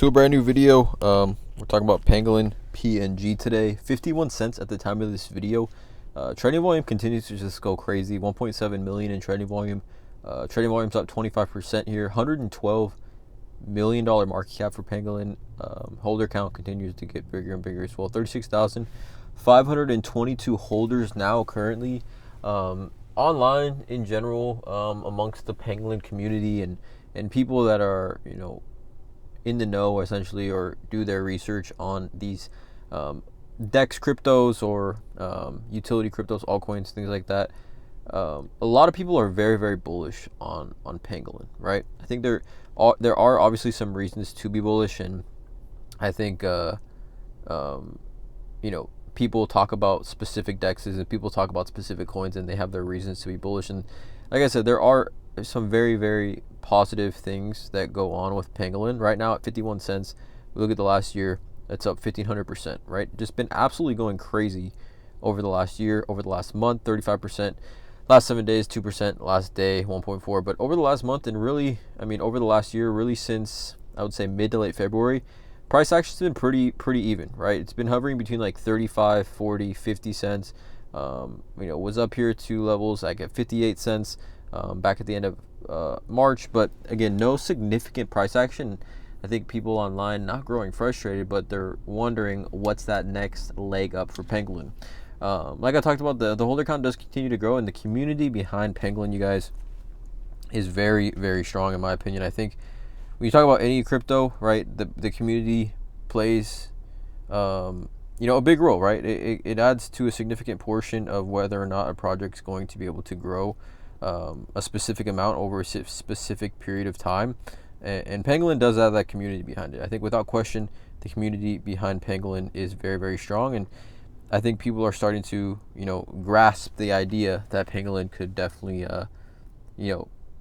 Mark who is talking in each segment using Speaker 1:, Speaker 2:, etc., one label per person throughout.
Speaker 1: To a brand new video. We're talking about Pangolin Png today. 51 cents at the time of this video. Trading volume continues to just go crazy. 1.7 million in trading volume. Trading volume's up 25% here. $112 million market cap for Pangolin. Holder count continues to get bigger and bigger as well. 36,522 holders now currently. Online in general, amongst the Pangolin community and people that are, in the know essentially, or do their research on these DEX cryptos or utility cryptos, altcoins, things like that. A lot of people are very, very bullish on Pangolin, right? I think there are obviously some reasons to be bullish, and I think people talk about specific DEXs and people talk about specific coins, and they have their reasons to be bullish. And like I said, there are some very, very positive things that go on with Pangolin right now at 51 cents. We look at the last year, it's up 1,500%, right? Just been absolutely going crazy over the last year, over the last month, 35%, last 7 days, 2%, last day, 1.4. But over the last month, and really, over the last year, really since I would say mid to late February, price action's been pretty even, right? It's been hovering between like 35, 40, 50 cents. Was up here to levels like at 58 cents back at the end of March, but again, no significant price action. I think people online not growing frustrated, but they're wondering what's that next leg up for Pangolin. Like I talked about, the holder count does continue to grow, and the community behind Pangolin, you guys, is very, very strong in my opinion. I think when you talk about any crypto, right, the community plays a big role, right? It adds to a significant portion of whether or not a project's going to be able to grow a specific amount over a specific period of time, and Pangolin does have that community behind it. I think without question the community behind Pangolin is very, very strong, and I think people are starting to grasp the idea that Pangolin could definitely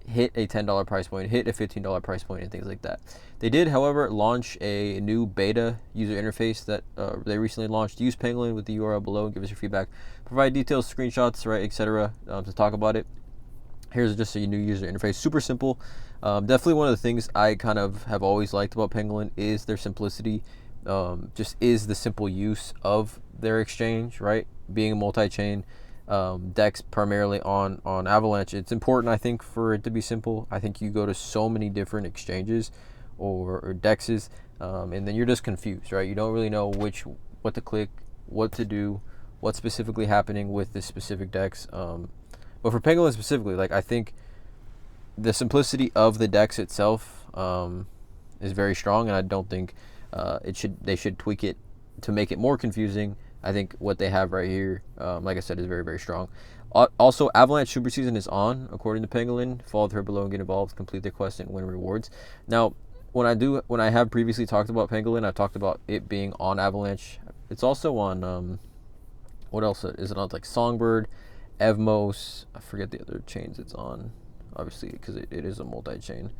Speaker 1: hit a $10 price point, hit a $15 price point, and things like that. They did, however, launch a new beta user interface that they recently launched. Use Pangolin with the URL below and give us your feedback. Provide details, screenshots, right, etc. To talk about it. Here's just a new user interface, super simple. Definitely one of the things I kind of have always liked about Pangolin is their simplicity. Just is the simple use of their exchange, right? Being a multi-chain DEX primarily on Avalanche, it's important, I think, for it to be simple. I think you go to so many different exchanges or DEXs, and then you're just confused, right? You don't really know what to click, what to do, what's specifically happening with this specific DEX. But for Pangolin specifically, I think the simplicity of the DEX itself is very strong, and I don't think they should tweak it to make it more confusing. I think what they have right here, like I said, is very, very strong. Also, Avalanche Super Season is on, according to Pangolin. Follow her below and get involved, complete the quest, and win rewards. Now, when I have previously talked about Pangolin, I've talked about it being on Avalanche. It's also on, what else is it on? Like Songbird, Evmos, I forget the other chains it's on, obviously, because it is a multi-chain.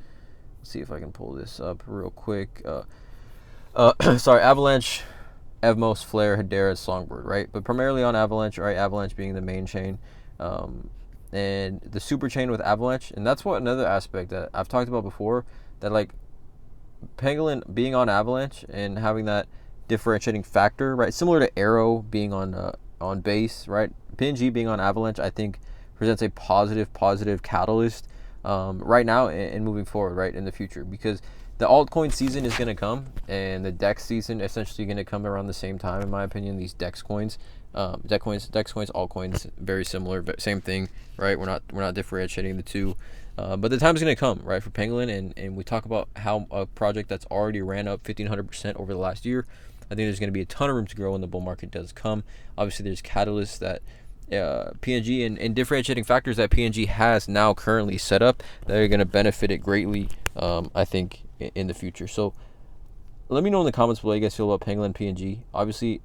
Speaker 1: Let's see if I can pull this up real quick. Sorry, Avalanche, Evmos, Flare, Hedera, Songbird, right? But primarily on Avalanche, right? Avalanche being the main chain, and the super chain with Avalanche. And that's what another aspect that I've talked about before, that Pangolin being on Avalanche and having that differentiating factor, right? Similar to Aero being on base, right? PNG being on Avalanche, I think, presents a positive catalyst right now and moving forward, right, in the future, because the altcoin season is going to come, and the DEX season essentially going to come around the same time, in my opinion. These DEX coins, altcoins, very similar, but same thing, right? We're not differentiating the two, but the time's going to come, right, for Pangolin, and we talk about how a project that's already ran up 1,500% over the last year. I think there's going to be a ton of room to grow when the bull market does come. Obviously, there's catalysts that PNG and differentiating factors that PNG has now currently set up that are going to benefit it greatly, I think, in the future. So let me know in the comments below how you guys feel about Pangolin PNG. Obviously,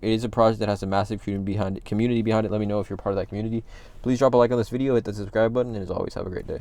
Speaker 1: it is a project that has a massive community behind it. Let me know if you're part of that community. Please drop a like on this video, hit the subscribe button, and as always, have a great day.